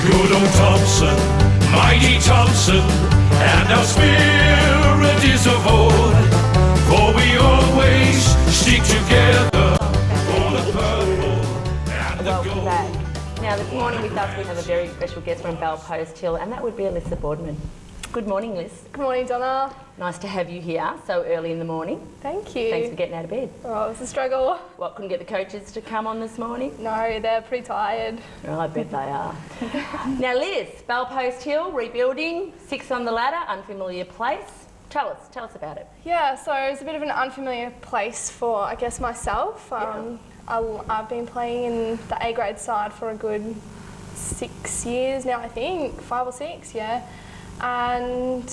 Good old Thompson, mighty Thompson, and our spirit is of old. For we always stick together for the purple and the Welcome gold. back. Now this morning with us we have a very special guest from Bell Post Hill, and that would be Alyssa Boardman. Good morning, Liz. Good morning, Donna. Nice to have you here so early in the morning. Thank you. Thanks for getting out of bed. Oh, it was a struggle. What, couldn't get the coaches to come on this morning? No, they're pretty tired. Oh, I bet they are. Now Liz, Bell Post Hill, rebuilding, 6th on the ladder, unfamiliar place. Tell us about it. Yeah, so it's a bit of an unfamiliar place for, I guess, myself. I've been playing in the A grade side for a good 6 years now, I think, 5 or 6, yeah. And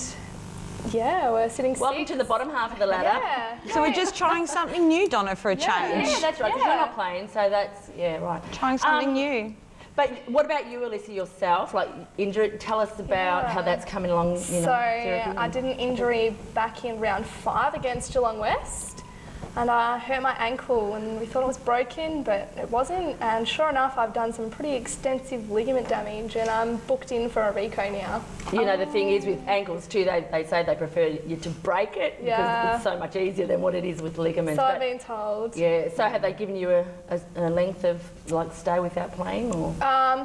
yeah, we're sitting Welcome sixth. to the bottom half of the ladder. Yeah. So we're just trying something new, Donna, for a change. Yeah, that's right, because you're not playing, so that's, yeah, right. Trying something new. But what about you, Alyssa, yourself? Like, injury, tell us about how that's coming along, you know. So therapy. I did an injury back in round 5 against Geelong West, and I hurt my ankle, and we thought it was broken, but it wasn't. And sure enough, I've done some pretty extensive ligament damage, and I'm booked in for a reco now. You know, the thing is with ankles too, they say they prefer you to break it because it's so much easier than what it is with ligaments. So But- I've been told. Yeah, so have they given you a length of, like, stay without playing, or?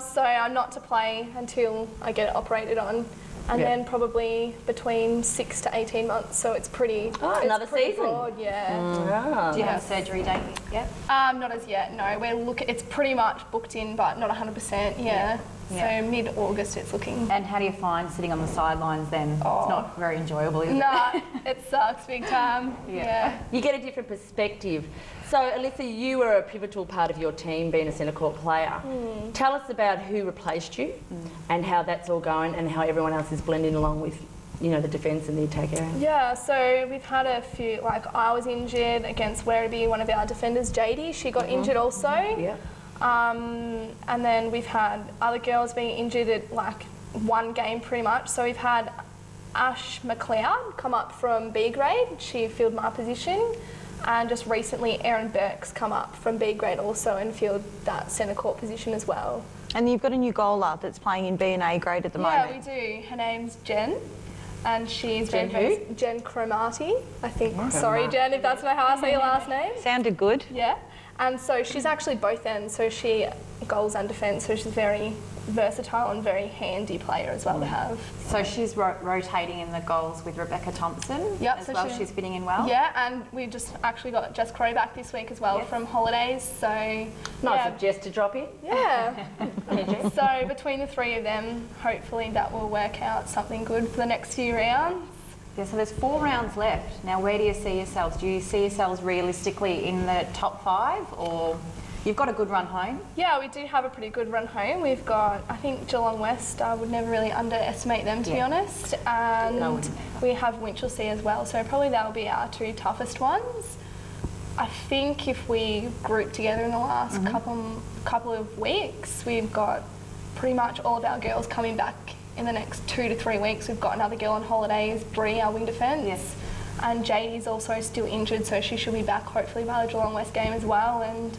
So I'm not to play until I get it operated on, and then probably between 6 to 18 months. So it's pretty. Oh, it's another pretty season. Broad, yeah. Ah. Do you have a surgery date yet? Not as yet. No, it's pretty much booked in, but not 100%. Yeah. Yeah. So mid-August it's looking. And how do you find sitting on the sidelines then? It's not very enjoyable, is it? Nah, it sucks big time. Yeah. You get a different perspective. So, Alyssa, you were a pivotal part of your team, being a centre court player. Tell us about who replaced you and how that's all going and how everyone else is blending along with, you know, the defence and the attack area. Yeah, so we've had a few, like I was injured against Werribee, one of our defenders, JD, she got injured also. Yeah. And then we've had other girls being injured at like one game pretty much. So we've had Ash McLeod come up from B grade, she filled my position. And just recently Erin Burke's come up from B grade also and filled that centre court position as well. And you've got a new goaler that's playing in B and A grade at the moment. Yeah, we do. Her name's Jen. And she's Jen Jen Cromati, I think. Sorry, Jen, if that's not how I say your last name. Sounded good. Yeah. And so she's actually both ends, so she goals and defence, so she's very versatile and very handy player as well to have. So she's rotating in the goals with Rebecca Thompson Yep, as so well. She's fitting in well. Yeah, and we just actually got Jess Crow back this week as well from holidays, so Nice of Jess to drop in. yeah. So between the three of them, hopefully that will work out something good for the next few rounds. Yeah, so there's 4 rounds left. Now, where do you see yourselves? Do you see yourselves realistically in the top 5, or you've got a good run home? Yeah, we do have a pretty good run home. We've got, I think, Geelong West. I would never really underestimate them, to be honest. And No, wouldn't. we have Winchelsea as well, so probably that'll be our 2 toughest ones. I think if we group together in the last couple of weeks, we've got pretty much all of our girls coming back in the next 2 to 3 weeks. We've got another girl on holidays, Bree, our wing defence. Yes. And Jadie's also still injured, so she should be back hopefully by the Geelong West game as well. And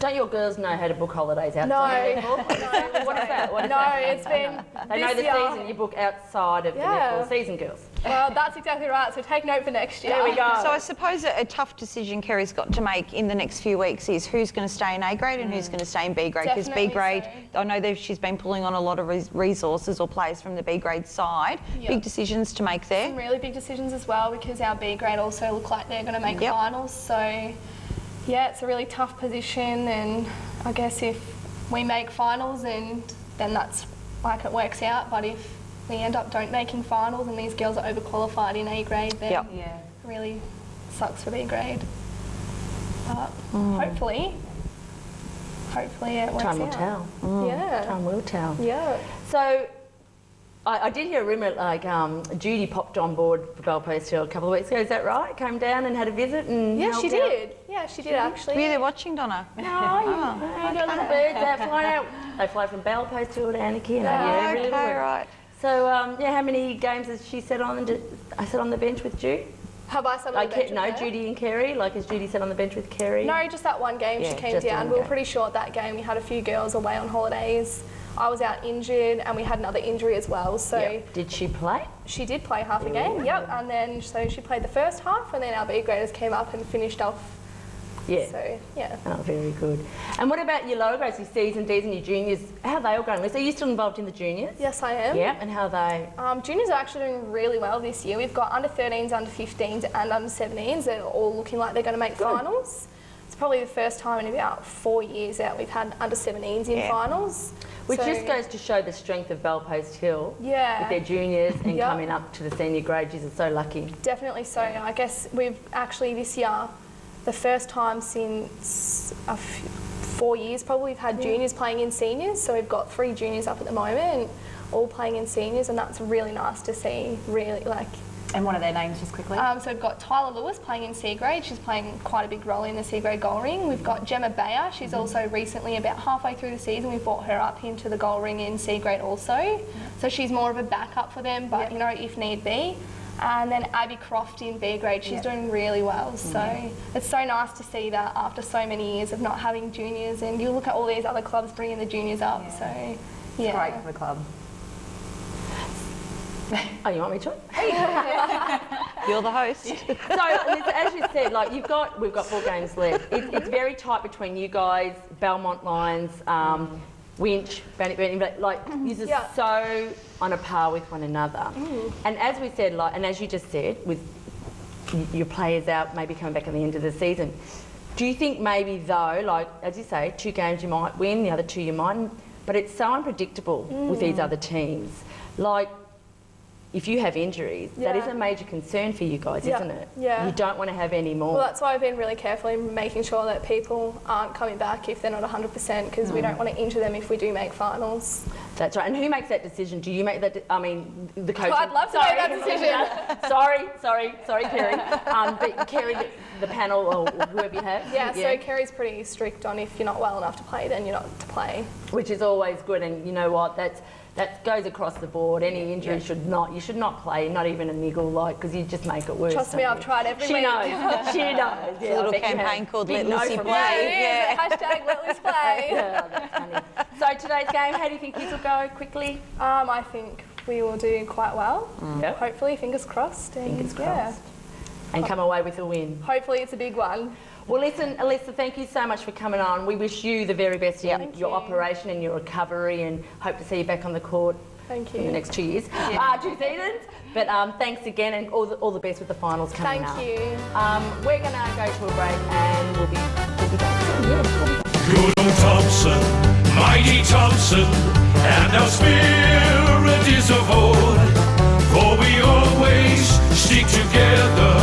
Don't your girls know how to book holidays outside? no, What is that? What is no, that? it's been They know this the year. season you book outside of the Yeah. netball season, girls. Well, that's exactly right. So take note for next year. There we go. So I suppose a tough decision Kerry's got to make in the next few weeks is who's going to stay in A grade and who's going to stay in B grade. Because B Definitely grade, so. I know that she's been pulling on a lot of resources or players from the B grade side. Yep. Big decisions to make there. Some really big decisions as well because our B grade also look like they're going to make finals. So yeah, it's a really tough position, and I guess if we make finals, and then that's like it works out. But if we end up don't making finals and these girls are overqualified in A grade, then Yep. it really sucks for B grade. But hopefully it works Time will out. tell. Yeah. Time will tell. Yeah. So, I did hear a rumour like Judy popped on board for Bell Post Hill a couple of weeks ago. Is that right? Came down and had a visit and Yeah, helped she out? did. Yeah, she did actually. Were you there watching, Donna? No, you got little birds that fly out. They fly from Bell Post Hill to Anarchy and every little okay, word. right. So, how many games has she sat on? I sat on the bench with Jude. Have I sat on the bench with her? Judy and Kerry. Like, has Judy sat on the bench with Kerry? No, just that one game Yeah, she came just down. one We were game. pretty short that game. We had a few girls away on holidays. I was out injured and we had another injury as well. So Yep. Did she play? she did play half a game, yep. And then so she played the first half and then our B graders came up and finished off. Yeah. So, yeah. Oh, very good. And what about your lower grades, your C's and D's and your juniors? How are they all going? Lisa, are you still involved in the juniors? Yes, I am. Yeah, and how are they? Juniors are actually doing really well this year. We've got under 13s, under 15s and under 17s. They're all looking like they're going to make finals. It's probably the first time in about 4 years that we've had under 17s in finals. Which So- just goes to show the strength of Bellpost Hill Yeah. with their juniors and Yep. coming up to the senior grades. You're so lucky. Definitely so. I guess we've actually this year, the first time since 4 years probably, we've had juniors playing in seniors. So we've got 3 juniors up at the moment, all playing in seniors, and that's really nice to see. Really, like. And what are their names, just quickly? So we've got Tyler Lewis playing in C grade. She's playing quite a big role in the C grade goal ring. We've got Gemma Bayer. She's also recently, about halfway through the season, we brought her up into the goal ring in C grade also. So she's more of a backup for them, but you know, if need be. And then Abby Croft in B grade, she's doing really well. So it's so nice to see that after so many years of not having juniors, and you look at all these other clubs bringing the juniors up. So yeah, It's great for the club. Oh, you want me to? You're the host. So, Lisa, as you said, like we've got 4 games left. It's very tight between you guys, Belmont Lions, Winch, Bannock, like you're just so on a par with one another. And as we said, like, and as you just said, with your players out, maybe coming back at the end of the season, do you think maybe though, like as you say, 2 games you might win, the other 2 you mightn't, but it's so unpredictable with these other teams. Like, if you have injuries, that is a major concern for you guys, isn't it? Yeah. You don't want to have any more. Well, that's why I've been really careful in making sure that people aren't coming back if they're not 100%, because we don't want to injure them if we do make finals. That's right. And who makes that decision? Do you make that? I mean, the coach. Well, I'd love to make that decision. sorry, Kerry. But Kerry, the panel or whoever you have. Yeah, so Kerry's pretty strict on if you're not well enough to play, then you're not to play. Which is always good, and you know what? That goes across the board. Any injury you should not play, not even a niggle, like, because you just make it worse. Trust me, I've tried every week. She knows. Yeah, A little campaign called Let Lucy Play. Yeah, hashtag let Liz play. Yeah, that's funny. So today's game, how do you think this will go quickly? I think we will do quite well. Yep. Hopefully, fingers crossed. And Fingers crossed. And come away with a win. Hopefully, it's a big one. Well, listen, Alyssa, thank you so much for coming on. We wish you the very best in your operation and your recovery, and hope to see you back on the court Thank in the you. next 2 years, 2 seasons. But thanks again, and all the best with the finals coming up. Thank you. We're going to go to a break, and we'll be back soon. Yeah, we'll be back. Good old Thompson, mighty Thompson, and our spirit